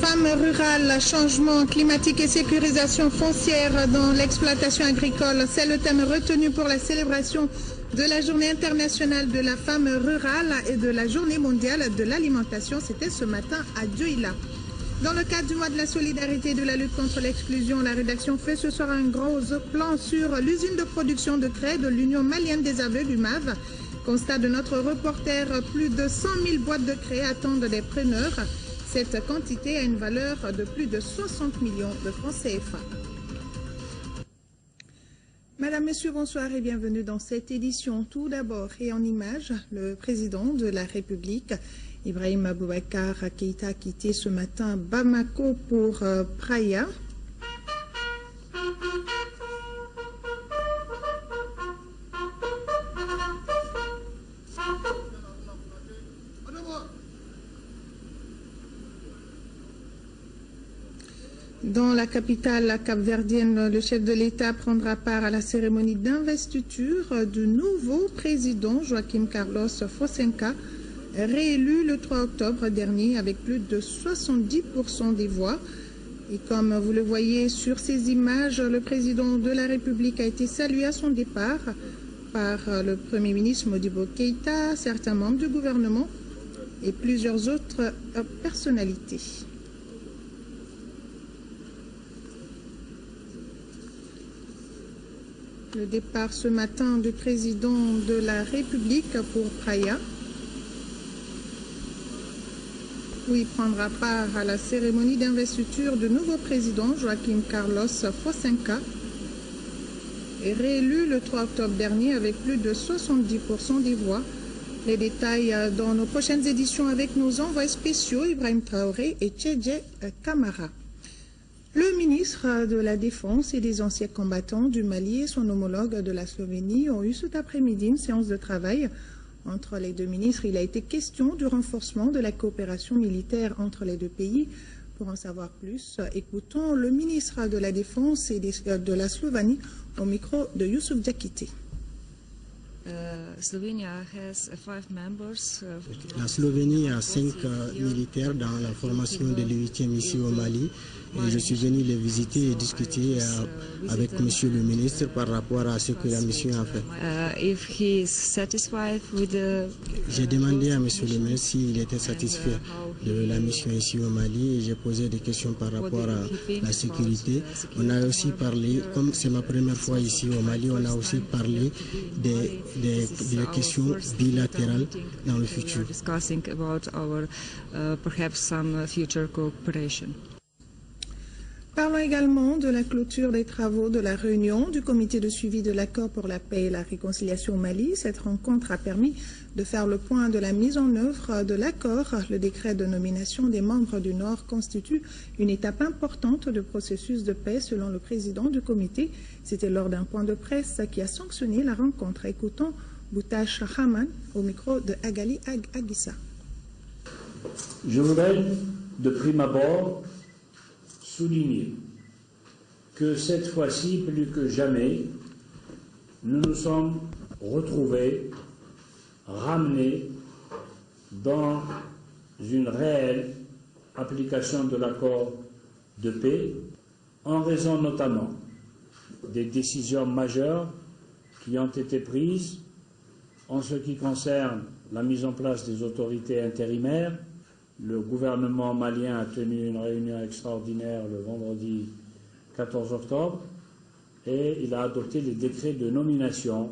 Femmes rurales, changement climatique et sécurisation foncière dans l'exploitation agricole. C'est le thème retenu pour la célébration de la Journée internationale de la femme rurale et de la Journée mondiale de l'alimentation. C'était ce matin à Dioïla. Dans le cadre du mois de la solidarité et de la lutte contre l'exclusion, la rédaction fait ce soir un gros plan sur l'usine de production de craie de l'Union malienne des aveugles, UMAV. Constat de notre reporter, plus de 100 000 boîtes de craie attendent des preneurs. Cette quantité a une valeur de plus de 60 millions de francs CFA. Madame, Messieurs, bonsoir et bienvenue dans cette édition. Tout d'abord et en images, le président de la République, Ibrahim Boubacar Keïta, a quitté ce matin Bamako pour Praia. Dans la capitale capverdienne, le chef de l'État prendra part à la cérémonie d'investiture du nouveau président Joaquim Carlos Fosenka, réélu le 3 octobre dernier avec plus de 70% des voix. Et comme vous le voyez sur ces images, le président de la République a été salué à son départ par le Premier ministre Modibo Keïta, certains membres du gouvernement et plusieurs autres personnalités. Le départ ce matin du président de la République pour Praia, où il prendra part à la cérémonie d'investiture du nouveau président Joaquim Carlos Fosenka, est réélu le 3 octobre dernier avec plus de 70% des voix. Les détails dans nos prochaines éditions avec nos envoyés spéciaux Ibrahim Traoré et Tchédje Kamara. Le ministre de la Défense et des anciens combattants du Mali et son homologue de la Slovénie ont eu cet après-midi une séance de travail entre les deux ministres. Il a été question du renforcement de la coopération militaire entre les deux pays. Pour en savoir plus, écoutons le ministre de la Défense et de la Slovénie au micro de Youssouf Diakité. La Slovénie a 5 militaires dans la formation de l'8e ici au Mali. Et je suis venu les visiter et discuter avec Monsieur le ministre par rapport à ce que la mission a fait. J'ai demandé à Monsieur le ministre s'il était satisfait de la mission ici au Mali et j'ai posé des questions par rapport à la sécurité. On a aussi parlé, comme c'est ma première fois ici au Mali, on a aussi parlé des questions bilatérales dans le futur. Parlons également de la clôture des travaux de la réunion du comité de suivi de l'accord pour la paix et la réconciliation au Mali. Cette rencontre a permis de faire le point de la mise en œuvre de l'accord. Le décret de nomination des membres du Nord constitue une étape importante du processus de paix selon le président du comité. C'était lors d'un point de presse qui a sanctionné la rencontre. Écoutons Boutache Haman au micro de Agali Aguissa. Je voudrais de prime abord souligner que cette fois-ci, plus que jamais, nous nous sommes retrouvés, ramenés dans une réelle application de l'accord de paix, en raison notamment des décisions majeures qui ont été prises en ce qui concerne la mise en place des autorités intérimaires. Le gouvernement malien a tenu une réunion extraordinaire le vendredi 14 octobre et il a adopté les décrets de nomination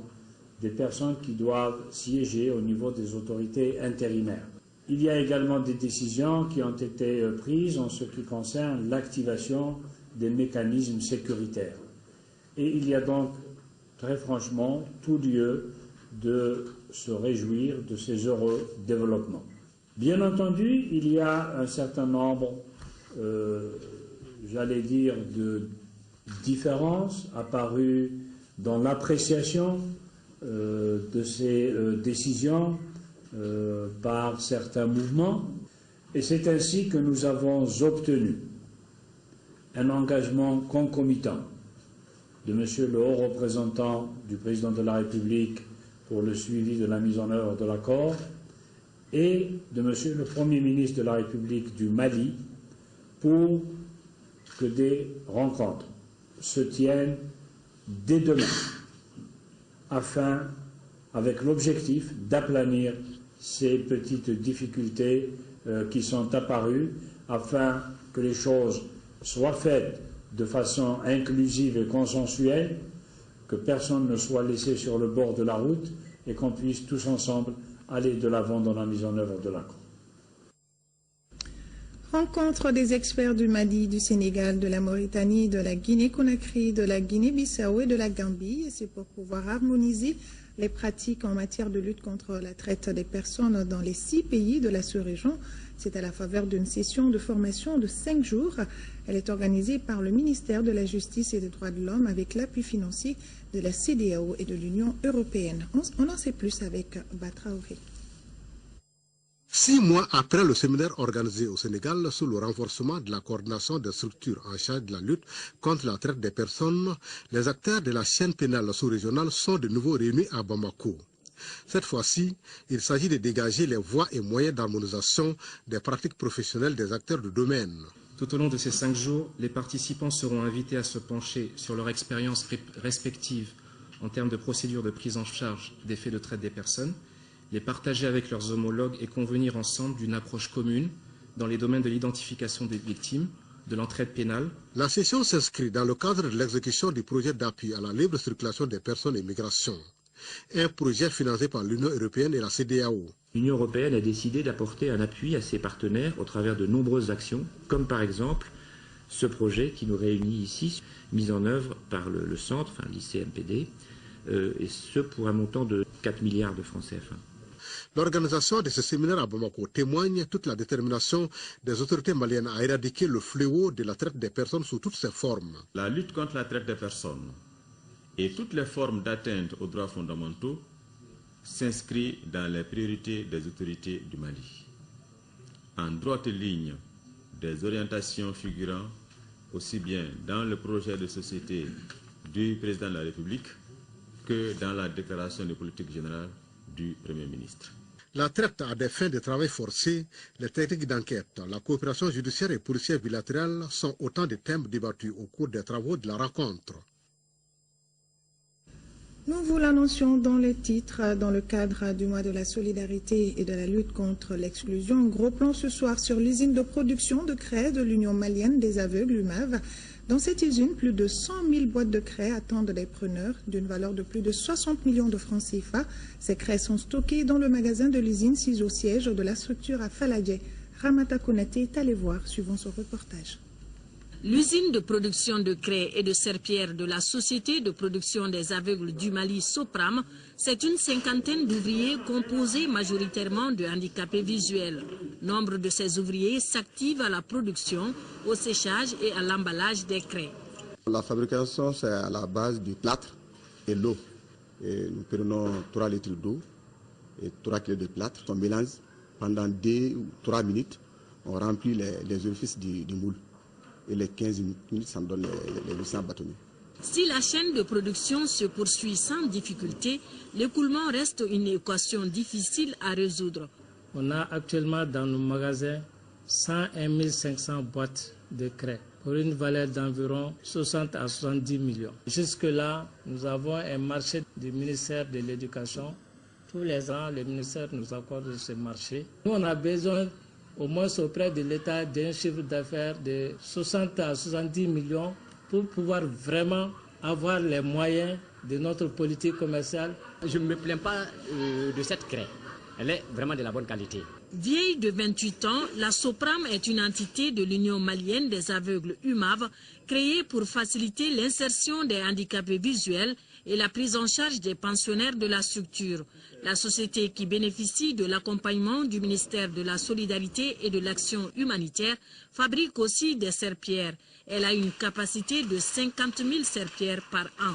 des personnes qui doivent siéger au niveau des autorités intérimaires. Il y a également des décisions qui ont été prises en ce qui concerne l'activation des mécanismes sécuritaires. Et il y a donc très franchement tout lieu de se réjouir de ces heureux développements. Bien entendu, il y a un certain nombre, j'allais dire, de différences apparues dans l'appréciation de ces décisions par certains mouvements. Et c'est ainsi que nous avons obtenu un engagement concomitant de Monsieur le haut représentant du président de la République pour le suivi de la mise en œuvre de l'accord et de Monsieur le Premier ministre de la République du Mali pour que des rencontres se tiennent dès demain, avec l'objectif d'aplanir ces petites difficultés qui sont apparues, afin que les choses soient faites de façon inclusive et consensuelle, que personne ne soit laissé sur le bord de la route et qu'on puisse tous ensemble aller de l'avant dans la mise en œuvre de l'accord. Rencontre des experts du Mali, du Sénégal, de la Mauritanie, de la Guinée-Conakry, de la Guinée-Bissau et de la Gambie. C'est pour pouvoir harmoniser les pratiques en matière de lutte contre la traite des personnes dans les 6 pays de la sous-région. C'est à la faveur d'une session de formation de 5 jours. Elle est organisée par le ministère de la Justice et des Droits de l'Homme avec l'appui financier de la CEDEAO et de l'Union européenne. On en sait plus avec Batraoré. 6 mois après le séminaire organisé au Sénégal sous le renforcement de la coordination des structures en charge de la lutte contre la traite des personnes, les acteurs de la chaîne pénale sous-régionale sont de nouveau réunis à Bamako. Cette fois-ci, il s'agit de dégager les voies et moyens d'harmonisation des pratiques professionnelles des acteurs du domaine. Tout au long de ces 5 jours, les participants seront invités à se pencher sur leur expérience respective en termes de procédures de prise en charge des faits de traite des personnes, les partager avec leurs homologues et convenir ensemble d'une approche commune dans les domaines de l'identification des victimes, de l'entraide pénale. La session s'inscrit dans le cadre de l'exécution du projet d'appui à la libre circulation des personnes et migration, un projet financé par l'Union européenne et la CEDEAO. L'Union européenne a décidé d'apporter un appui à ses partenaires au travers de nombreuses actions, comme par exemple ce projet qui nous réunit ici, mis en œuvre par le centre, l'ICMPD, et ce pour un montant de 4 milliards de francs CFA. L'organisation de ce séminaire à Bamako témoigne toute la détermination des autorités maliennes à éradiquer le fléau de la traite des personnes sous toutes ses formes. La lutte contre la traite des personnes et toutes les formes d'atteinte aux droits fondamentaux s'inscrit dans les priorités des autorités du Mali, en droite ligne des orientations figurant aussi bien dans le projet de société du président de la République que dans la déclaration de politique générale du Premier ministre. La traite à des fins de travail forcé, les techniques d'enquête, la coopération judiciaire et policière bilatérale sont autant de thèmes débattus au cours des travaux de la rencontre. Nous vous l'annoncions dans les titres, dans le cadre du mois de la solidarité et de la lutte contre l'exclusion. Gros plan ce soir sur l'usine de production de craie de l'Union malienne des aveugles, UMAV. Dans cette usine, plus de 100 000 boîtes de craie attendent des preneurs d'une valeur de plus de 60 millions de francs CFA. Ces craies sont stockées dans le magasin de l'usine sise au siège de la structure à Faladje. Ramata Konaté est allé voir, suivant son reportage. L'usine de production de craie et de serpillères de la Société de production des aveugles du Mali, Sopram, c'est une 50aine d'ouvriers composés majoritairement de handicapés visuels. Nombre de ces ouvriers s'activent à la production, au séchage et à l'emballage des craies. La fabrication, c'est à la base du plâtre et l'eau. Nous prenons 3 litres d'eau et 3 kg de plâtre. On mélange pendant 2 ou 3 minutes. On remplit les orifices du moule. Et les 15 minutes, ça me donne les 800 bâtonnets. Si la chaîne de production se poursuit sans difficulté, l'écoulement reste une équation difficile à résoudre. On a actuellement dans nos magasins 101 500 boîtes de craie pour une valeur d'environ 60 à 70 millions. Jusque-là, nous avons un marché du ministère de l'Éducation. Tous les ans, le ministère nous accorde ce marché. Nous, on a besoin au moins auprès de l'État d'un chiffre d'affaires de 60 à 70 millions pour pouvoir vraiment avoir les moyens de notre politique commerciale. Je ne me plains pas de cette craie. Elle est vraiment de la bonne qualité. Vieille de 28 ans, la Sopram est une entité de l'Union malienne des aveugles UMAV, créée pour faciliter l'insertion des handicapés visuels et la prise en charge des pensionnaires de la structure. La société, qui bénéficie de l'accompagnement du ministère de la Solidarité et de l'Action humanitaire, fabrique aussi des serpillères. Elle a une capacité de 50 000 serpillères par an.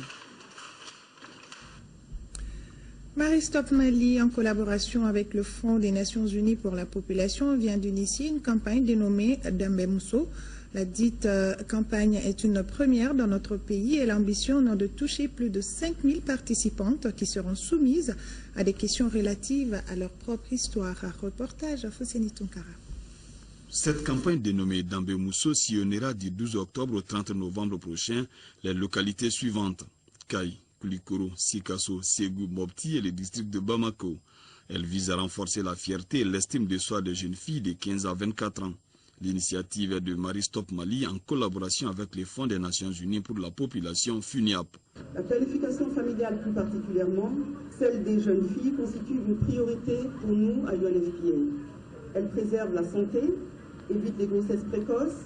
Marie-Stop Mali, en collaboration avec le Fonds des Nations Unies pour la population, vient d'initier une campagne dénommée Dambe Mousso. La dite campagne est une première dans notre pays et l'ambition de toucher plus de 5000 participantes qui seront soumises à des questions relatives à leur propre histoire. Un reportage à Fosseni Tunkara. Cette campagne dénommée Dambé Mousso sillonnera du 12 octobre au 30 novembre prochain les localités suivantes: Kaï, Koulikoro, Sikasso, Ségou, Mopti et les districts de Bamako. Elle vise à renforcer la fierté et l'estime de soi des jeunes filles de 15 à 24 ans. L'initiative est de Marie Stop Mali en collaboration avec les Fonds des Nations Unies pour la population FUNIAP. La planification familiale, plus particulièrement celle des jeunes filles, constitue une priorité pour nous à UNFPA. Elle préserve la santé, évite les grossesses précoces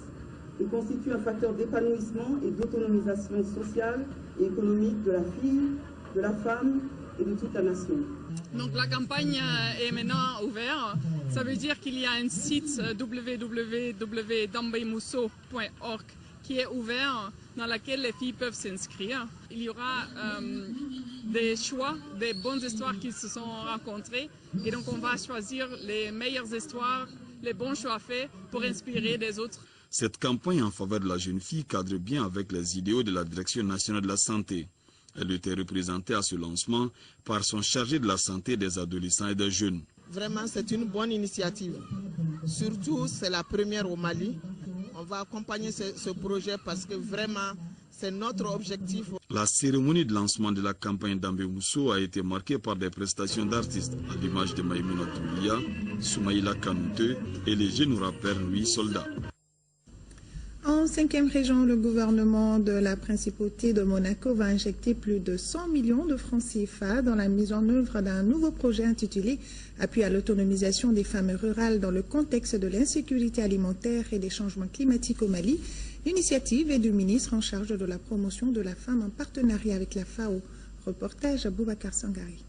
et constitue un facteur d'épanouissement et d'autonomisation sociale et économique de la fille, de la femme et de toute la nation. Donc la campagne est maintenant ouverte. Ça veut dire qu'il y a un site www.dambemousso.org qui est ouvert, dans lequel les filles peuvent s'inscrire. Il y aura des choix, des bonnes histoires qui se sont rencontrées. Et donc on va choisir les meilleures histoires, les bons choix faits pour inspirer les autres. Cette campagne en faveur de la jeune fille cadre bien avec les idéaux de la Direction nationale de la santé. Elle était représentée à ce lancement par son chargé de la santé des adolescents et des jeunes. Vraiment, c'est une bonne initiative. Surtout, c'est la première au Mali. On va accompagner ce projet parce que vraiment, c'est notre objectif. La cérémonie de lancement de la campagne Dambé Mousso a été marquée par des prestations d'artistes, à l'image de Maïmouna Toulia, Soumaïla Kanoute et les jeunes rappeurs Louis Soldat. En 5e région, le gouvernement de la Principauté de Monaco va injecter plus de 100 millions de francs CFA dans la mise en œuvre d'un nouveau projet intitulé « Appui à l'autonomisation des femmes rurales dans le contexte de l'insécurité alimentaire et des changements climatiques au Mali ». L'initiative est du ministre en charge de la promotion de la femme en partenariat avec la FAO. Reportage à Boubacar Sangari.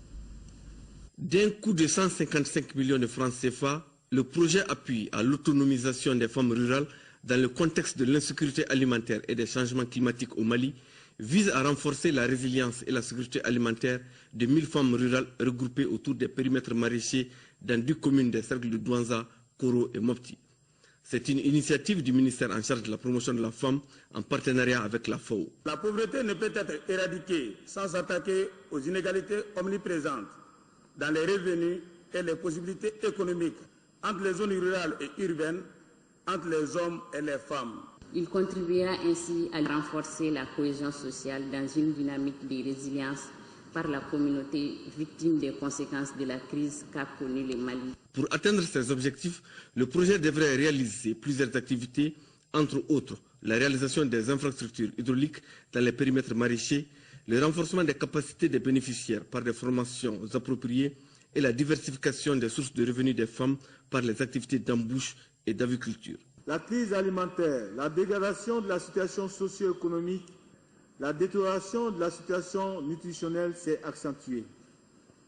D'un coût de 155 millions de francs CFA, le projet « Appui à l'autonomisation des femmes rurales » dans le contexte de l'insécurité alimentaire et des changements climatiques au Mali, vise à renforcer la résilience et la sécurité alimentaire de 1000 femmes rurales regroupées autour des périmètres maraîchers dans 2 communes des cercles de Douanza, Koro et Mopti. C'est une initiative du ministère en charge de la promotion de la femme en partenariat avec la FAO. La pauvreté ne peut être éradiquée sans s'attaquer aux inégalités omniprésentes dans les revenus et les possibilités économiques entre les zones rurales et urbaines, entre les hommes et les femmes. Il contribuera ainsi à renforcer la cohésion sociale dans une dynamique de résilience par la communauté victime des conséquences de la crise qu'a connue le Mali. Pour atteindre ces objectifs, le projet devrait réaliser plusieurs activités, entre autres la réalisation des infrastructures hydrauliques dans les périmètres maraîchers, le renforcement des capacités des bénéficiaires par des formations appropriées et la diversification des sources de revenus des femmes par les activités d'embauche et d'aviculture. La crise alimentaire, la dégradation de la situation socio-économique, la détérioration de la situation nutritionnelle s'est accentuée.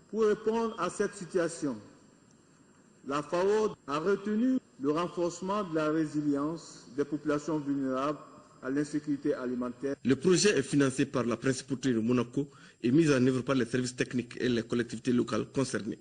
Pour répondre à cette situation, la FAO a retenu le renforcement de la résilience des populations vulnérables à l'insécurité alimentaire. Le projet est financé par la Principauté de Monaco et mis en œuvre par les services techniques et les collectivités locales concernées.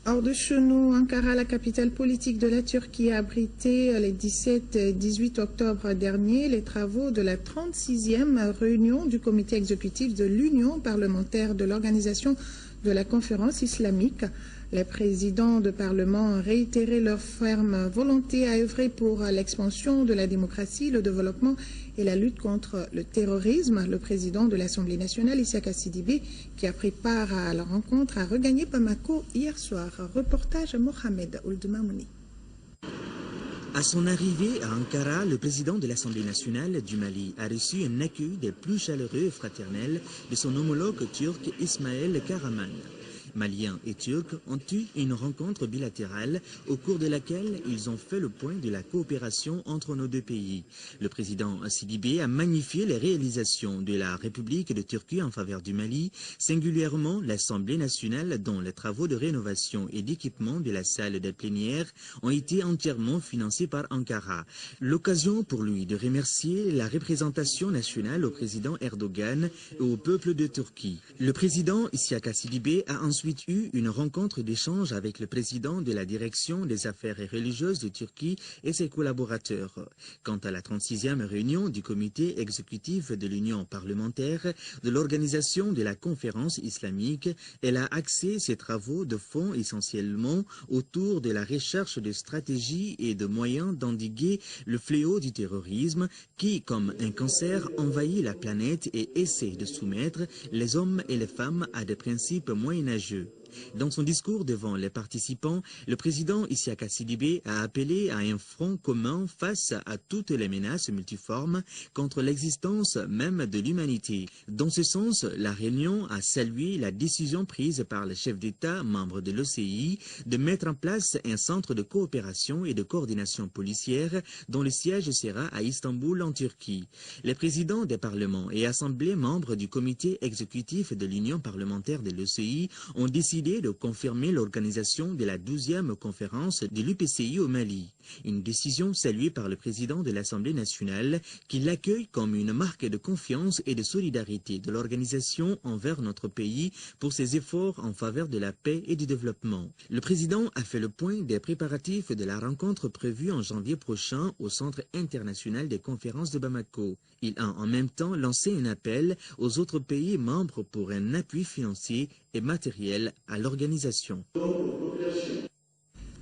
Hors de chez nous, Ankara, la capitale politique de la Turquie, a abrité les 17 et 18 octobre dernier les travaux de la 36e réunion du comité exécutif de l'Union parlementaire de l'Organisation de la Conférence islamique. Les présidents de Parlement ont réitéré leur ferme volonté à œuvrer pour l'expansion de la démocratie, le développement et la lutte contre le terrorisme. Le président de l'Assemblée nationale, Isaka Sidibé, qui a pris part à la rencontre, a regagné Bamako hier soir. Reportage Mohamed Oldmamouni. À son arrivée à Ankara, le président de l'Assemblée nationale du Mali a reçu un accueil des plus chaleureux et fraternels de son homologue turc Ismaël Karaman. Maliens et Turcs ont eu une rencontre bilatérale au cours de laquelle ils ont fait le point de la coopération entre nos deux pays. Le président Sidibé a magnifié les réalisations de la République de Turquie en faveur du Mali, singulièrement l'Assemblée nationale dont les travaux de rénovation et d'équipement de la salle des plénières ont été entièrement financés par Ankara. L'occasion pour lui de remercier la représentation nationale au président Erdogan et au peuple de Turquie. Le président Isaka Sidibé a ensuite ensuite eu une rencontre d'échange avec le président de la direction des affaires religieuses de Turquie et ses collaborateurs. Quant à la 36e réunion du comité exécutif de l'Union parlementaire de l'organisation de la conférence islamique, elle a axé ses travaux de fond essentiellement autour de la recherche de stratégies et de moyens d'endiguer le fléau du terrorisme qui, comme un cancer, envahit la planète et essaie de soumettre les hommes et les femmes à des principes moyenâgeux. Dans son discours devant les participants, le président Isiaka Sidibé a appelé à un front commun face à toutes les menaces multiformes contre l'existence même de l'humanité. Dans ce sens, la réunion a salué la décision prise par le chef d'État, membre de l'OCI, de mettre en place un centre de coopération et de coordination policière dont le siège sera à Istanbul en Turquie. Les présidents des parlements et assemblées membres du comité exécutif de l'Union parlementaire de l'OCI ont décidé de confirmer l'organisation de la 12e conférence de l'UPCI au Mali. Une décision saluée par le président de l'Assemblée nationale qui l'accueille comme une marque de confiance et de solidarité de l'organisation envers notre pays pour ses efforts en faveur de la paix et du développement. Le président a fait le point des préparatifs de la rencontre prévue en janvier prochain au Centre international des conférences de Bamako. Il a en même temps lancé un appel aux autres pays membres pour un appui financier et matériel à l'organisation.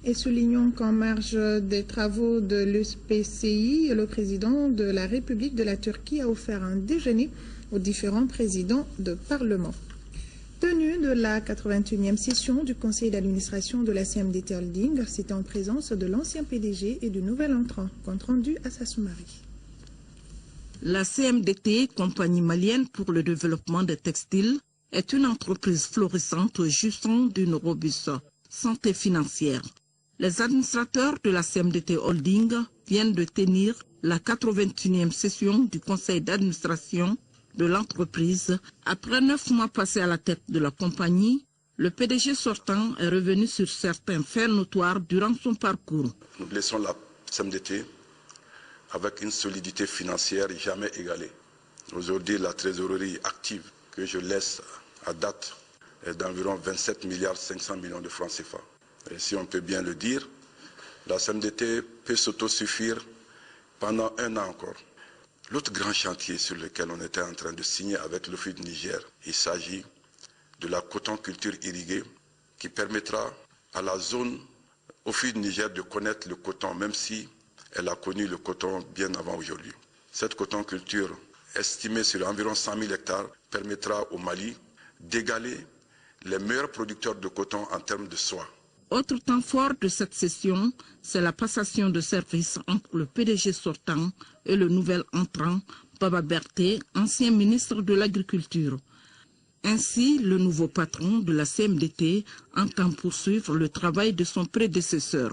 Et soulignons qu'en marge des travaux de l'UPCI, le président de la République de la Turquie a offert un déjeuner aux différents présidents de parlement. Tenue de la 81e session du conseil d'administration de la CMDT Holding, c'était en présence de l'ancien PDG et du nouvel entrant, compte rendu à Sassoumari. La CMDT, compagnie malienne pour le développement des textiles, est une entreprise florissante jouissant d'une robuste santé financière. Les administrateurs de la CMDT Holding viennent de tenir la 81e session du conseil d'administration de l'entreprise. Après 9 mois passés à la tête de la compagnie, le PDG sortant est revenu sur certains faits notoires durant son parcours. Nous laissons la CMDT avec une solidité financière jamais égalée. Aujourd'hui, la trésorerie active que je laisse à date est d'environ 27 milliards 500 millions de francs CFA. Et si on peut bien le dire, la CMDT peut s'autosuffire pendant 1 an encore. L'autre grand chantier sur lequel on était en train de signer avec le FUD Niger, il s'agit de la coton culture irriguée qui permettra à la zone au FUD Niger de connaître le coton, même si elle a connu le coton bien avant aujourd'hui. Cette coton culture, estimée sur environ 100 000 hectares, permettra au Mali d'égaler les meilleurs producteurs de coton en termes de soie. Autre temps fort de cette session, c'est la passation de service entre le PDG sortant et le nouvel entrant, Baba Berté, ancien ministre de l'Agriculture. Ainsi, le nouveau patron de la CMDT entend poursuivre le travail de son prédécesseur.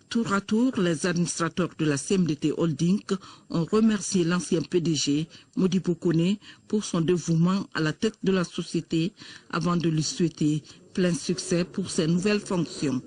Tour à tour, les administrateurs de la CMDT Holding ont remercié l'ancien PDG, Modibo Kone, pour son dévouement à la tête de la société avant de lui souhaiter plein succès pour ses nouvelles fonctions.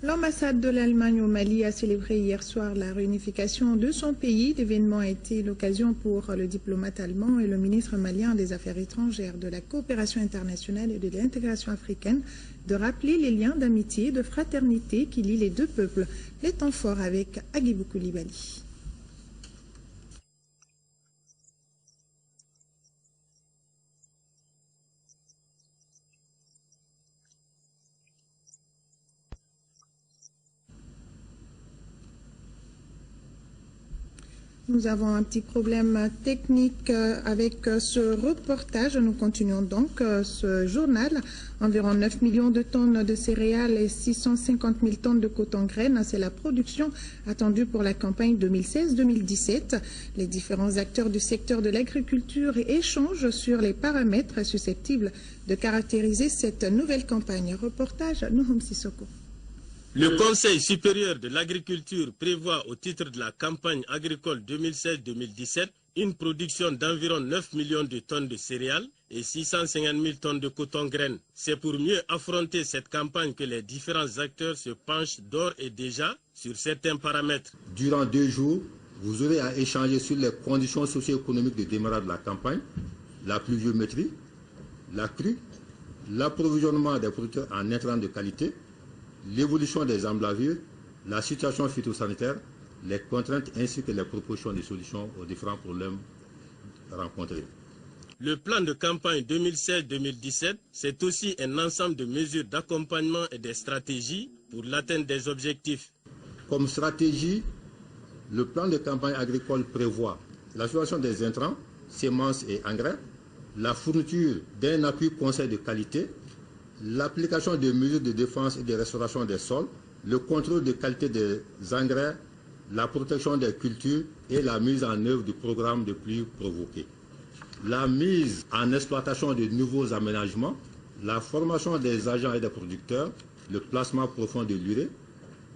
L'ambassade de l'Allemagne au Mali a célébré hier soir la réunification de son pays. L'événement a été l'occasion pour le diplomate allemand et le ministre malien des Affaires étrangères, de la coopération internationale et de l'intégration africaine de rappeler les liens d'amitié et de fraternité qui lient les deux peuples. Les temps forts avec Agibou Koulibaly. Nous avons un petit problème technique avec ce reportage. Nous continuons donc ce journal. Environ 9 millions de tonnes de céréales et 650 000 tonnes de coton-graines. C'est la production attendue pour la campagne 2016-2017. Les différents acteurs du secteur de l'agriculture échangent sur les paramètres susceptibles de caractériser cette nouvelle campagne. Reportage Nouhoum Sissoko. Le Conseil supérieur de l'agriculture prévoit au titre de la campagne agricole 2016-2017 une production d'environ 9 millions de tonnes de céréales et 650 000 tonnes de coton-graines. C'est pour mieux affronter cette campagne que les différents acteurs se penchent d'ores et déjà sur certains paramètres. Durant 2 jours, vous aurez à échanger sur les conditions socio-économiques de démarrage de la campagne, la pluviométrie, la crue, l'approvisionnement des producteurs en intrants de qualité, l'évolution des emblavures, la situation phytosanitaire, les contraintes ainsi que les propositions de solutions aux différents problèmes rencontrés. Le plan de campagne 2016-2017, c'est aussi un ensemble de mesures d'accompagnement et de stratégies pour l'atteinte des objectifs. Comme stratégie, le plan de campagne agricole prévoit la subvention des intrants, semences et engrais, la fourniture d'un appui conseil de qualité, l'application de mesures de défense et de restauration des sols, le contrôle de qualité des engrais, la protection des cultures et la mise en œuvre du programme de pluie provoquée. La mise en exploitation de nouveaux aménagements, la formation des agents et des producteurs, le placement profond de l'urée,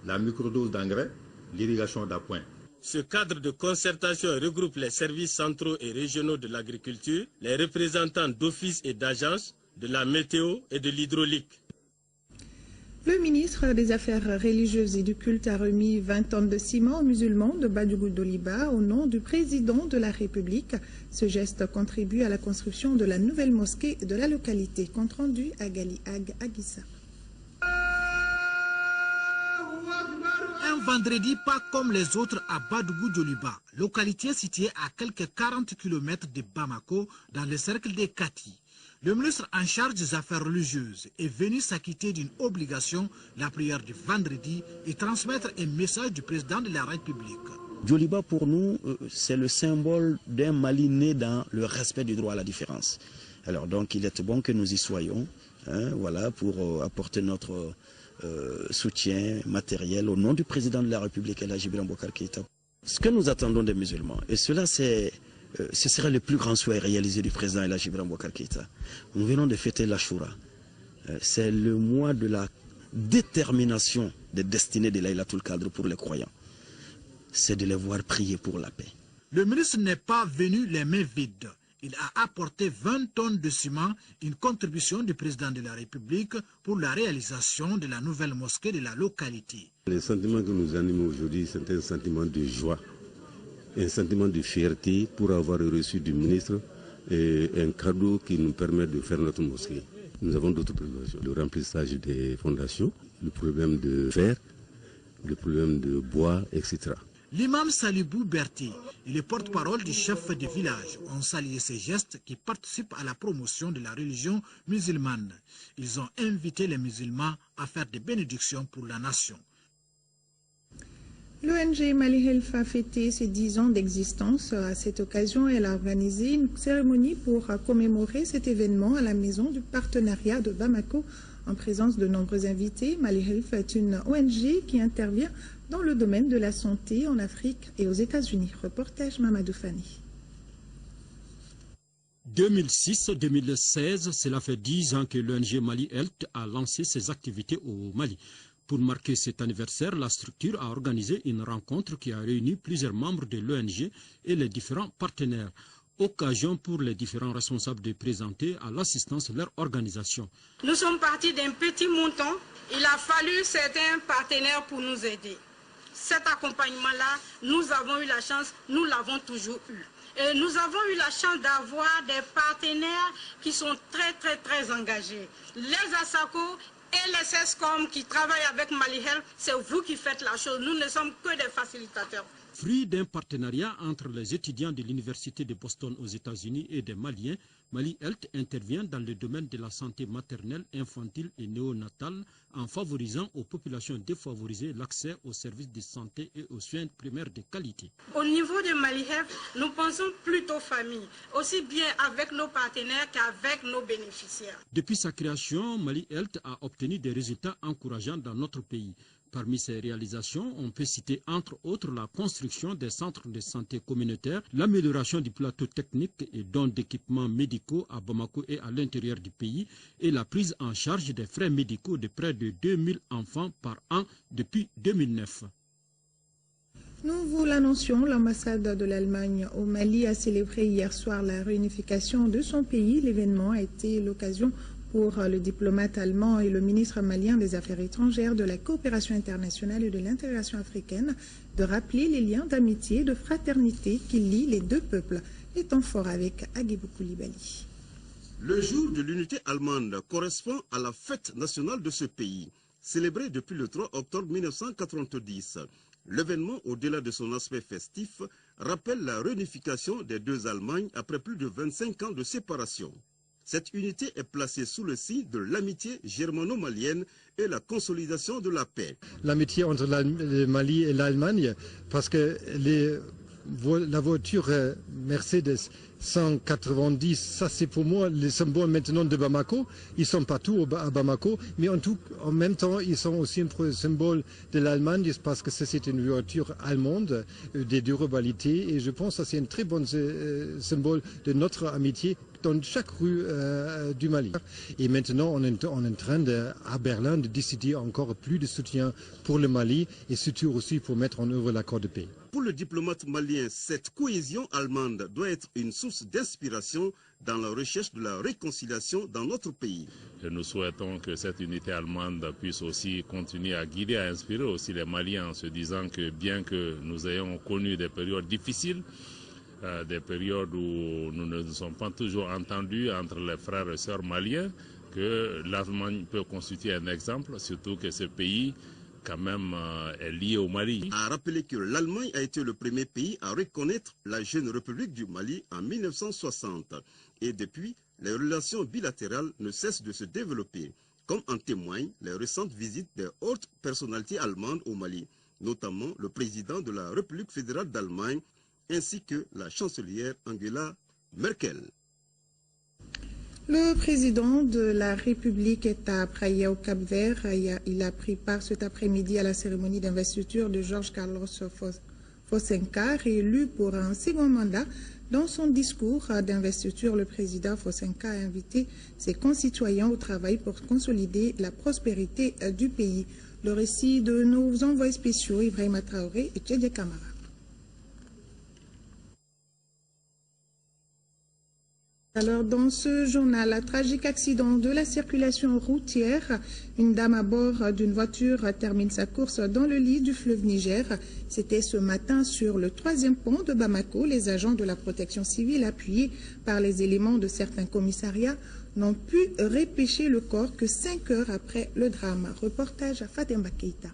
la microdose d'engrais, l'irrigation d'appoint. Ce cadre de concertation regroupe les services centraux et régionaux de l'agriculture, les représentants d'offices et d'agences, de la météo et de l'hydraulique. Le ministre des Affaires religieuses et du culte a remis 20 tonnes de ciment aux musulmans de Badjougou-Doliba au nom du président de la République. Ce geste contribue à la construction de la nouvelle mosquée de la localité. Compte rendu à Gali Aguissa. Un vendredi pas comme les autres à Badjougou-Doliba, localité située à quelques 40 km de Bamako dans le cercle des Kati. Le ministre en charge des affaires religieuses est venu s'acquitter d'une obligation, la prière du vendredi, et transmettre un message du président de la République. Djoliba, pour nous, c'est le symbole d'un Mali né dans le respect du droit à la différence. Alors donc, il est bon que nous y soyons, voilà, pour apporter notre soutien matériel au nom du président de la République, Elhadji Ibrahima Boubacar Keïta. Ce que nous attendons des musulmans, et cela c'est... ce serait le plus grand souhait réalisé du président Elhadji Ibrahima Boubacar Keïta. Nous venons de fêter l'Achoura. C'est le mois de la détermination des destinées de Laylatul Qadr pour les croyants. C'est de les voir prier pour la paix. Le ministre n'est pas venu les mains vides. Il a apporté 20 tonnes de ciment, une contribution du président de la République pour la réalisation de la nouvelle mosquée de la localité. Le sentiment que nous animons aujourd'hui, c'est un sentiment de joie. Un sentiment de fierté pour avoir reçu du ministre un cadeau qui nous permet de faire notre mosquée. Nous avons d'autres préoccupations, le remplissage des fondations, le problème de fer, le problème de bois, etc. L'imam Salibou Berti, il est porte-parole du chef de village. On salue ces gestes qui participent à la promotion de la religion musulmane. Ils ont invité les musulmans à faire des bénédictions pour la nation. L'ONG Mali Health a fêté ses 10 ans d'existence. À cette occasion, elle a organisé une cérémonie pour commémorer cet événement à la maison du partenariat de Bamako en présence de nombreux invités. Mali Health est une ONG qui intervient dans le domaine de la santé en Afrique et aux États-Unis. Reportage Mamadou Fani. 2006-2016, cela fait 10 ans que l'ONG Mali Health a lancé ses activités au Mali. Pour marquer cet anniversaire, la structure a organisé une rencontre qui a réuni plusieurs membres de l'ONG et les différents partenaires. Occasion pour les différents responsables de présenter à l'assistance leur organisation. Nous sommes partis d'un petit montant. Il a fallu certains partenaires pour nous aider. Cet accompagnement-là, nous avons eu la chance, nous l'avons toujours eu. Et nous avons eu la chance d'avoir des partenaires qui sont très engagés. Les ASACO et les CESCOM qui travaillent avec Mali Health, c'est vous qui faites la chose. Nous ne sommes que des facilitateurs. Fruit d'un partenariat entre les étudiants de l'Université de Boston aux États-Unis et des Maliens, Mali Health intervient dans le domaine de la santé maternelle, infantile et néonatale en favorisant aux populations défavorisées l'accès aux services de santé et aux soins primaires de qualité. Au niveau de Mali Health, nous pensons plutôt famille, aussi bien avec nos partenaires qu'avec nos bénéficiaires. Depuis sa création, Mali Health a obtenu des résultats encourageants dans notre pays. Parmi ces réalisations, on peut citer entre autres la construction des centres de santé communautaires, l'amélioration du plateau technique et don d'équipements médicaux à Bamako et à l'intérieur du pays et la prise en charge des frais médicaux de près de 2000 enfants par an depuis 2009. Nous vous l'annoncions, l'ambassade de l'Allemagne au Mali a célébré hier soir la réunification de son pays. L'événement a été l'occasion pour le diplomate allemand et le ministre malien des Affaires étrangères, de la coopération internationale et de l'intégration africaine de rappeler les liens d'amitié et de fraternité qui lient les deux peuples. Les temps forts avec Aguibou Koulibaly. Le jour de l'unité allemande correspond à la fête nationale de ce pays, célébrée depuis le 3 octobre 1990. L'événement, au-delà de son aspect festif, rappelle la réunification des deux Allemagnes après plus de 25 ans de séparation. Cette unité est placée sous le signe de l'amitié germano-malienne et la consolidation de la paix. L'amitié entre le Mali et l'Allemagne, parce que la voiture Mercedes 190, ça c'est pour moi le symbole maintenant de Bamako. Ils sont partout à Bamako, mais en même temps ils sont aussi un symbole de l'Allemagne parce que c'est une voiture allemande de durabilité et je pense que c'est un très bon symbole de notre amitié dans chaque rue du Mali. Et maintenant on est en train à Berlin de décider encore plus de soutien pour le Mali et surtout aussi pour mettre en œuvre l'accord de paix. Pour le diplomate malien, cette cohésion allemande doit être une source d'inspiration dans la recherche de la réconciliation dans notre pays. Et nous souhaitons que cette unité allemande puisse aussi continuer à guider, à inspirer aussi les Maliens en se disant que bien que nous ayons connu des périodes difficiles, des périodes où nous ne nous sommes pas toujours entendus entre les frères et sœurs maliens, que l'Allemagne peut constituer un exemple, surtout que ce pays quand même est lié au Mali. A rappelé que l'Allemagne a été le premier pays à reconnaître la jeune République du Mali en 1960. Et depuis, les relations bilatérales ne cessent de se développer, comme en témoignent les récentes visites des hautes personnalités allemandes au Mali, notamment le président de la République fédérale d'Allemagne, ainsi que la chancelière Angela Merkel. Le président de la République est à Praia au Cap-Vert. Il a pris part cet après-midi à la cérémonie d'investiture de Jorge Carlos Fosenka, réélu pour un second mandat. Dans son discours d'investiture, le président Fosenka a invité ses concitoyens au travail pour consolider la prospérité du pays. Le récit de nos envoyés spéciaux, Ibrahima Traoré et Tchèdje Kamara. Alors, dans ce journal, un tragique accident de la circulation routière. Une dame à bord d'une voiture termine sa course dans le lit du fleuve Niger. C'était ce matin sur le 3e pont de Bamako. Les agents de la protection civile, appuyés par les éléments de certains commissariats, n'ont pu repêcher le corps que 5 heures après le drame. Reportage à Fatemba Keita.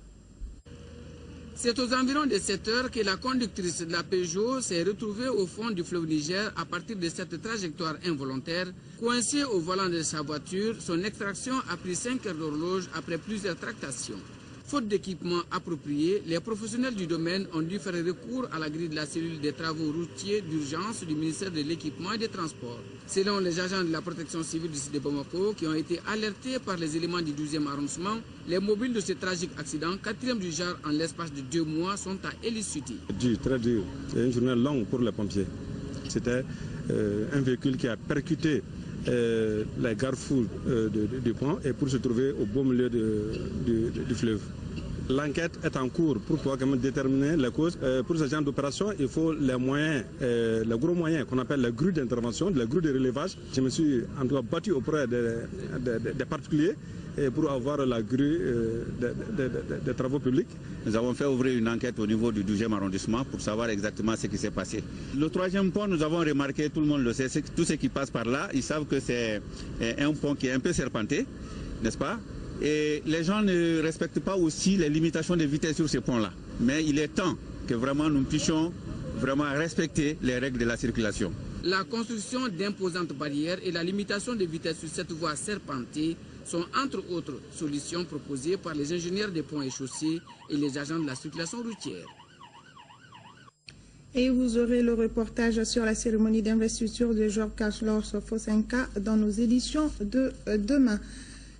C'est aux environs de 7 heures que la conductrice de la Peugeot s'est retrouvée au fond du fleuve Niger à partir de cette trajectoire involontaire. Coincée au volant de sa voiture, son extraction a pris 5 heures d'horloge après plusieurs tractations. Faute d'équipement approprié, les professionnels du domaine ont dû faire recours à la grille de la cellule des travaux routiers d'urgence du ministère de l'Équipement et des Transports. Selon les agents de la protection civile du site de Bamako, qui ont été alertés par les éléments du 12e arrondissement, les mobiles de ce tragique accident, 4e du genre en l'espace de 2 mois, sont à élucider. Très dur. C'est une journée longue pour les pompiers. C'était un véhicule qui a percuté les garde-fous du pont et pour se trouver au beau milieu du fleuve. L'enquête est en cours pour pouvoir déterminer les causes. Pour ce genre d'opération, il faut les moyens, les gros moyens qu'on appelle les grues d'intervention, les grues de relevage. Je me suis en tout cas battu auprès des particuliers pour avoir la grue des travaux publics. Nous avons fait ouvrir une enquête au niveau du 12e arrondissement pour savoir exactement ce qui s'est passé. Le 3e pont, nous avons remarqué, tout le monde le sait, tous ceux qui passent par là, ils savent que c'est un pont qui est un peu serpenté, n'est-ce pas? Et les gens ne respectent pas aussi les limitations de vitesse sur ce pont-là. Mais il est temps que vraiment nous puissions vraiment respecter les règles de la circulation. La construction d'imposantes barrières et la limitation de vitesse sur cette voie serpentée sont entre autres solutions proposées par les ingénieurs des ponts et chaussées et les agents de la circulation routière. Et vous aurez le reportage sur la cérémonie d'investiture de Jorge Carlos Fosenka dans nos éditions de demain.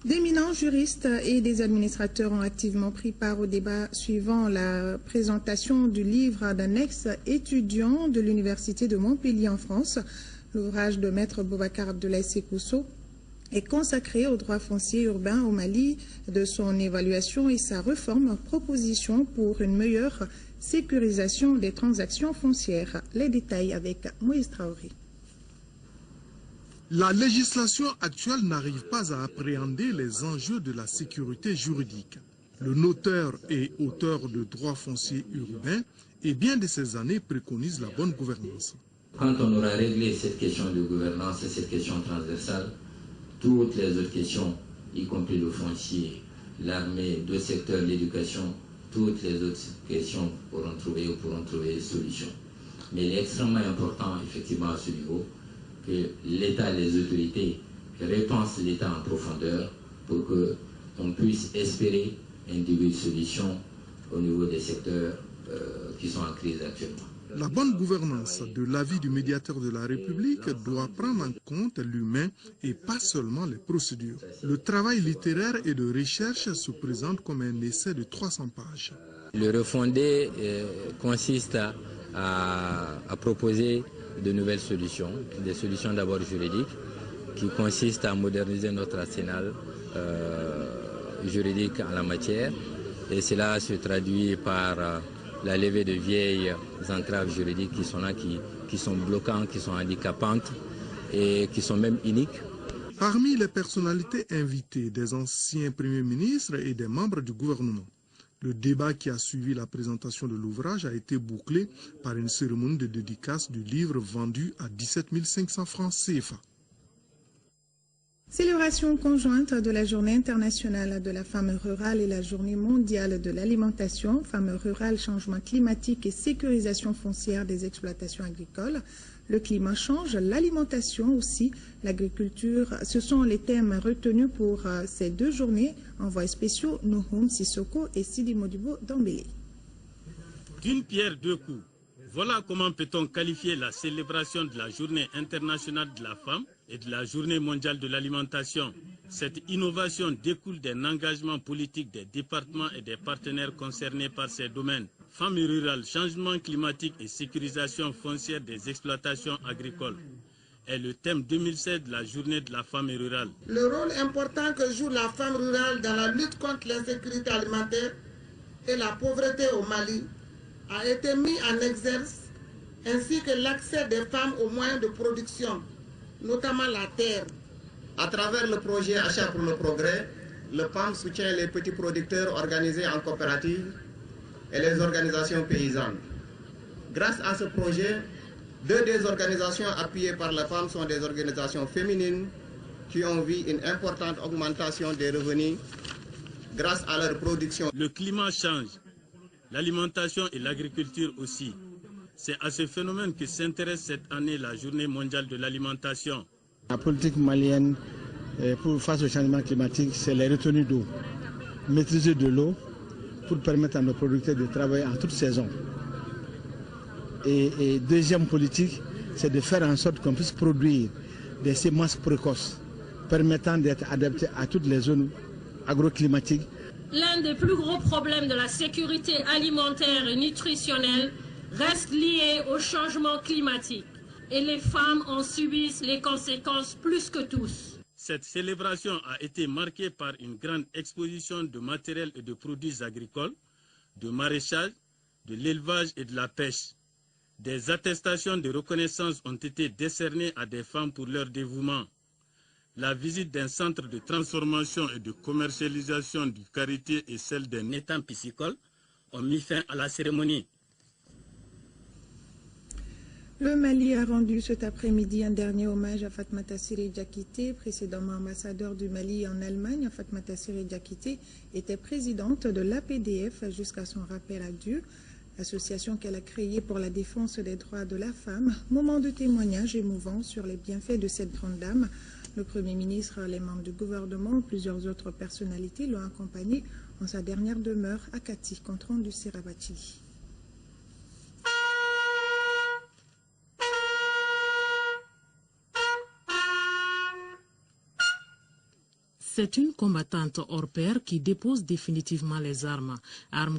D'éminents juristes et des administrateurs ont activement pris part au débat suivant la présentation du livre d'un ex-étudiant de l'Université de Montpellier en France. L'ouvrage de Maître Boubacar Abdoulaye Sekousso est consacré au droit foncier urbain au Mali, de son évaluation et sa réforme, proposition pour une meilleure sécurisation des transactions foncières. Les détails avec Moïse Traoré. La législation actuelle n'arrive pas à appréhender les enjeux de la sécurité juridique. Le notaire et auteur de droit foncier urbain et bien de ces années préconise la bonne gouvernance. Quand on aura réglé cette question de gouvernance et cette question transversale, toutes les autres questions, y compris le foncier, l'armée, deux secteurs, l'éducation, toutes les autres questions pourront trouver des solutions. Mais il est extrêmement important, effectivement, à ce niveau, que l'État, les autorités, repensent l'État en profondeur pour qu'on puisse espérer un début de solution au niveau des secteurs qui sont en crise actuellement. La bonne gouvernance de l'avis du médiateur de la République doit prendre en compte l'humain et pas seulement les procédures. Le travail littéraire et de recherche se présente comme un essai de 300 pages. Le refondé consiste à proposer de nouvelles solutions, des solutions d'abord juridiques, qui consistent à moderniser notre arsenal juridique en la matière. Et cela se traduit par la levée de vieilles entraves juridiques qui sont là, qui sont bloquantes, qui sont handicapantes et qui sont même iniques. Parmi les personnalités invitées, des anciens premiers ministres et des membres du gouvernement. Le débat qui a suivi la présentation de l'ouvrage a été bouclé par une cérémonie de dédicace du livre vendu à 17 500 francs CFA. Célébration conjointe de la Journée internationale de la femme rurale et la Journée mondiale de l'alimentation, femmes rurales, changement climatique et sécurisation foncière des exploitations agricoles. Le climat change, l'alimentation aussi, l'agriculture. Ce sont les thèmes retenus pour ces deux journées. Envoyés spéciaux, Nouhoum Sissoko et Sidi Modibo Dambélé. D'une pierre deux coups. Voilà comment peut-on qualifier la célébration de la Journée internationale de la femme et de la Journée mondiale de l'alimentation. Cette innovation découle d'un engagement politique des départements et des partenaires concernés par ces domaines. Femmes rurales, changement climatique et sécurisation foncière des exploitations agricoles est le thème 2016 de la Journée de la femme rurale. Le rôle important que joue la femme rurale dans la lutte contre l'insécurité alimentaire et la pauvreté au Mali a été mis en exergue, ainsi que l'accès des femmes aux moyens de production, notamment la terre. À travers le projet Achat pour le progrès, le PAM soutient les petits producteurs organisés en coopérative et les organisations paysannes. Grâce à ce projet, deux des organisations appuyées par le PAM sont des organisations féminines qui ont vu une importante augmentation des revenus grâce à leur production. Le climat change. L'alimentation et l'agriculture aussi. C'est à ce phénomène que s'intéresse cette année la Journée mondiale de l'alimentation. La politique malienne face au changement climatique, c'est les retenues d'eau. Maîtriser de l'eau pour permettre à nos producteurs de travailler en toute saison. Et deuxième politique, c'est de faire en sorte qu'on puisse produire des semences précoces permettant d'être adaptées à toutes les zones agroclimatiques. L'un des plus gros problèmes de la sécurité alimentaire et nutritionnelle reste lié au changement climatique. Et les femmes en subissent les conséquences plus que tous. Cette célébration a été marquée par une grande exposition de matériel et de produits agricoles, de maraîchage, de l'élevage et de la pêche. Des attestations de reconnaissance ont été décernées à des femmes pour leur dévouement. La visite d'un centre de transformation et de commercialisation du karité et celle d'un étang piscicole ont mis fin à la cérémonie. Le Mali a rendu cet après-midi un dernier hommage à Fatmata Siré Diakité, précédemment ambassadeur du Mali en Allemagne. Fatmata Siré Diakité était présidente de l'APDF jusqu'à son rappel à Dieu, association qu'elle a créée pour la défense des droits de la femme. Moment de témoignage émouvant sur les bienfaits de cette grande dame. Le Premier ministre, les membres du gouvernement, plusieurs autres personnalités l'ont accompagné en sa dernière demeure à Kati, compte rendu Sirabatili. C'est une combattante hors pair qui dépose définitivement les armes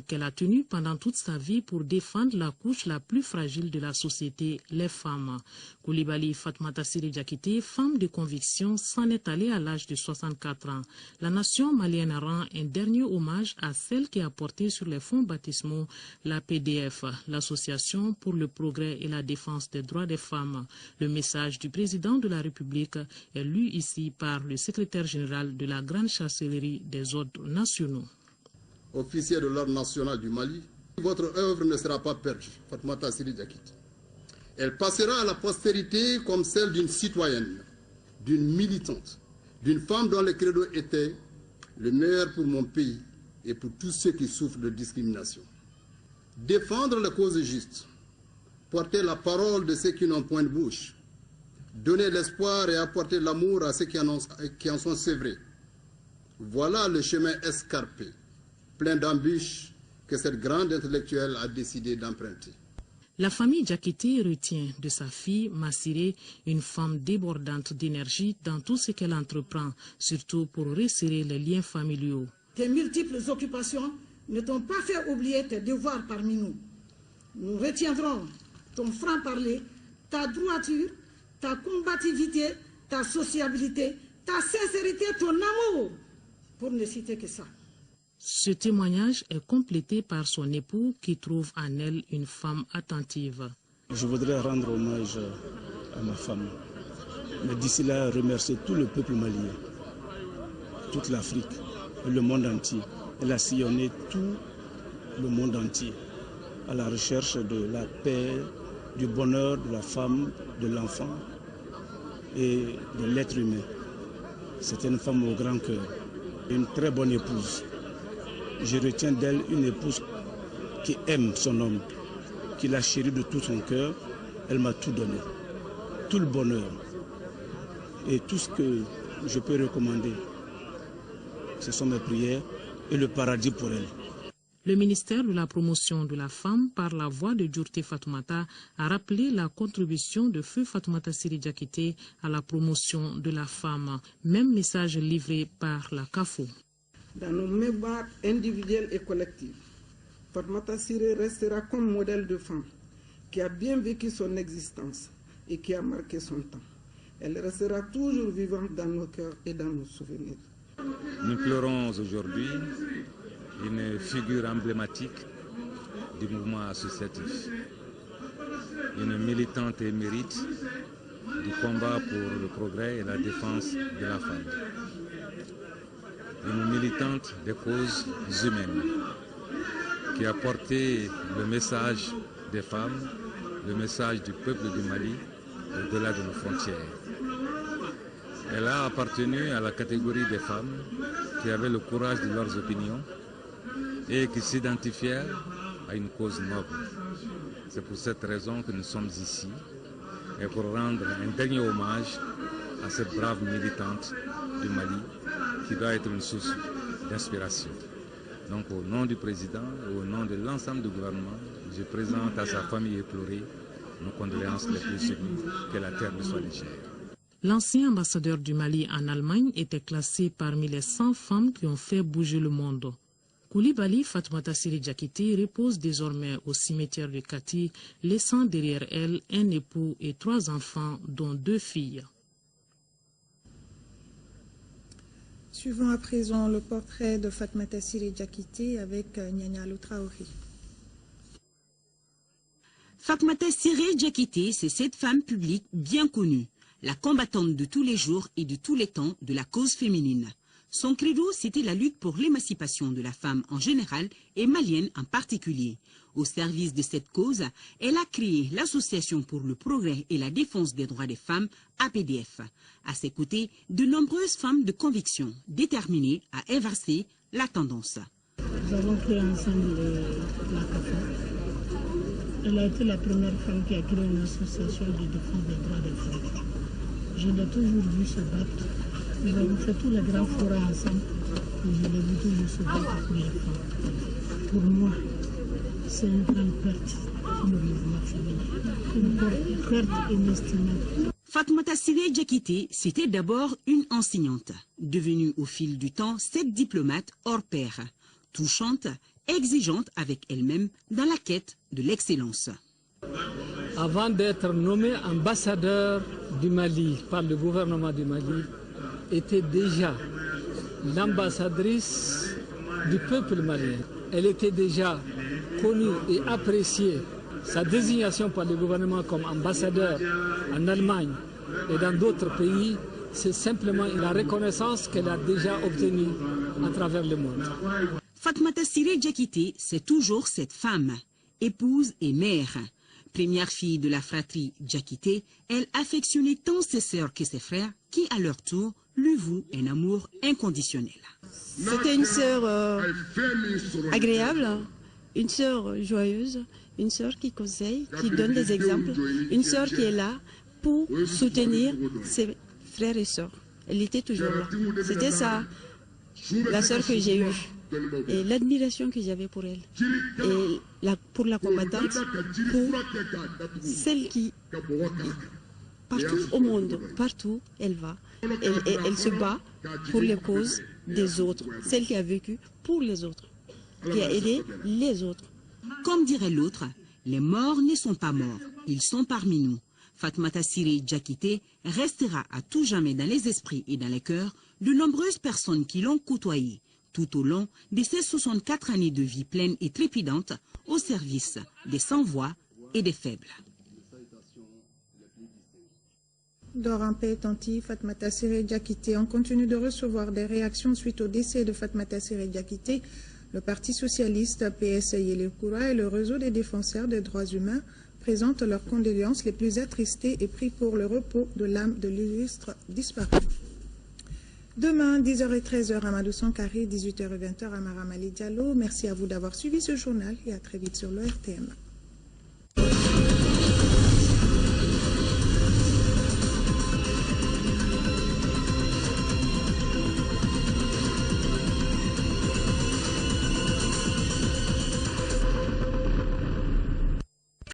qu'elle a tenues pendant toute sa vie pour défendre la couche la plus fragile de la société, les femmes. Koulibaly Fatmata Siré Diakité, femme de conviction, s'en est allée à l'âge de 64 ans. La nation malienne rend un dernier hommage à celle qui a porté sur les fonds baptismaux la PDF, l'Association pour le progrès et la défense des droits des femmes. Le message du président de la République est lu ici par le secrétaire général de la grande chancellerie des ordres nationaux. Officier de l'ordre national du Mali, votre œuvre ne sera pas perdue, Fatmata Siré Diakité. Elle passera à la postérité comme celle d'une citoyenne, d'une militante, d'une femme dont le credo était « le meilleur pour mon pays et pour tous ceux qui souffrent de discrimination ». Défendre la cause juste, porter la parole de ceux qui n'ont point de bouche, donner l'espoir et apporter l'amour à ceux qui en sont sévrés. Voilà le chemin escarpé, plein d'embûches que cette grande intellectuelle a décidé d'emprunter. La famille Diakité retient de sa fille Massiré une femme débordante d'énergie dans tout ce qu'elle entreprend, surtout pour resserrer les liens familiaux. Tes multiples occupations ne t'ont pas fait oublier tes devoirs parmi nous. Nous retiendrons ton franc-parler, ta droiture, ta combativité, ta sociabilité, ta sincérité, ton amour, pour ne citer que ça. Ce témoignage est complété par son époux qui trouve en elle une femme attentive. Je voudrais rendre hommage à ma femme, mais d'ici là remercier tout le peuple malien, toute l'Afrique et le monde entier. Elle a sillonné tout le monde entier à la recherche de la paix, du bonheur de la femme, de l'enfant et de l'être humain. C'était une femme au grand cœur, une très bonne épouse. Je retiens d'elle une épouse qui aime son homme, qui l'a chéri de tout son cœur. Elle m'a tout donné, tout le bonheur et tout ce que je peux recommander. Ce sont mes prières et le paradis pour elle. Le ministère de la promotion de la femme, par la voix de Djourté Fatoumata, a rappelé la contribution de feu Fatoumata Siré Diakité à la promotion de la femme. Même message livré par la CAFO. Dans nos mémoires individuelles et collectives, Fatoumata Siré restera comme modèle de femme qui a bien vécu son existence et qui a marqué son temps. Elle restera toujours vivante dans nos cœurs et dans nos souvenirs. Nous pleurons aujourd'hui une figure emblématique du mouvement associatif, une militante émérite du combat pour le progrès et la défense de la femme, une militante des causes humaines qui a porté le message des femmes, le message du peuple du Mali au-delà de nos frontières. Elle a appartenu à la catégorie des femmes qui avaient le courage de leurs opinions et qui s'identifièrent à une cause noble. C'est pour cette raison que nous sommes ici et pour rendre un dernier hommage à cette brave militante du Mali qui doit être une source d'inspiration. Donc au nom du président et au nom de l'ensemble du gouvernement, je présente à sa famille éplorée nos condoléances les plus sublimes, que la terre lui soit légère. L'ancien ambassadeur du Mali en Allemagne était classé parmi les 100 femmes qui ont fait bouger le monde. Koulibaly Fatoumata Siré Diakité repose désormais au cimetière de Kati, laissant derrière elle un époux et 3 enfants, dont 2 filles. Suivons à présent le portrait de Fatoumata Siré Diakité avec Nianialou Traoré. Fatoumata Siré Diakité, c'est cette femme publique bien connue, la combattante de tous les jours et de tous les temps de la cause féminine. Son credo, c'était la lutte pour l'émancipation de la femme en général et malienne en particulier. Au service de cette cause, elle a créé l'Association pour le progrès et la défense des droits des femmes, APDF. À ses côtés, de nombreuses femmes de conviction déterminées à inverser la tendance. Nous avons créé ensemble la CAFO. Elle a été la première femme qui a créé une association de défense des droits des femmes. Je l'ai toujours vu se battre. Nous avons fait tous les grands forats ensemble et je l'ai vu toujours se battre pour les femmes. Pour moi, c'est une grande perte pour le mouvement féminin. Une perte inestimable. Fatoumata Siré Diakité, c'était d'abord une enseignante, devenue au fil du temps cette diplomate hors pair, touchante, exigeante avec elle-même dans la quête de l'excellence. Avant d'être nommée ambassadeur du Mali par le gouvernement du Mali, était déjà l'ambassadrice du peuple malien. Elle était déjà connue et appréciée. Sa désignation par le gouvernement comme ambassadeur en Allemagne et dans d'autres pays, c'est simplement la reconnaissance qu'elle a déjà obtenue à travers le monde. Fatoumata Siré Diakité, c'est toujours cette femme, épouse et mère. Première fille de la fratrie Diakité, elle affectionnait tant ses sœurs que ses frères qui, à leur tour, lui vouent un amour inconditionnel. C'était une sœur agréable, une sœur joyeuse, une sœur qui conseille, qui donne des exemples, une sœur qui est là pour soutenir ses frères et sœurs. Elle était toujours là. C'était ça, la sœur que j'ai eue. Et l'admiration que j'avais pour elle. Et pour la combattante, pour celle qui, partout au monde, partout elle va, elle se bat pour les causes des autres, celle qui a vécu pour les autres, qui a aidé les autres. Comme dirait l'autre, les morts ne sont pas morts, ils sont parmi nous. Fatmata Siré Diakité restera à tout jamais dans les esprits et dans les cœurs de nombreuses personnes qui l'ont côtoyée tout au long de ces 64 années de vie pleine et trépidante au service des sans-voix et des faibles. Dort en paix, Tanti, Fatmata Siré Diakité. On continue de recevoir des réactions suite au décès de Fatmata Siré Diakité. Le Parti socialiste, PS Yélé-Koura et le réseau des défenseurs des droits humains présentent leurs condoléances les plus attristées et prient pour le repos de l'âme de l'illustre disparu. Demain, 10h et 13h, Amadou Sankari, 18h et 20h, Amara Mali Diallo. Merci à vous d'avoir suivi ce journal et à très vite sur le RTM.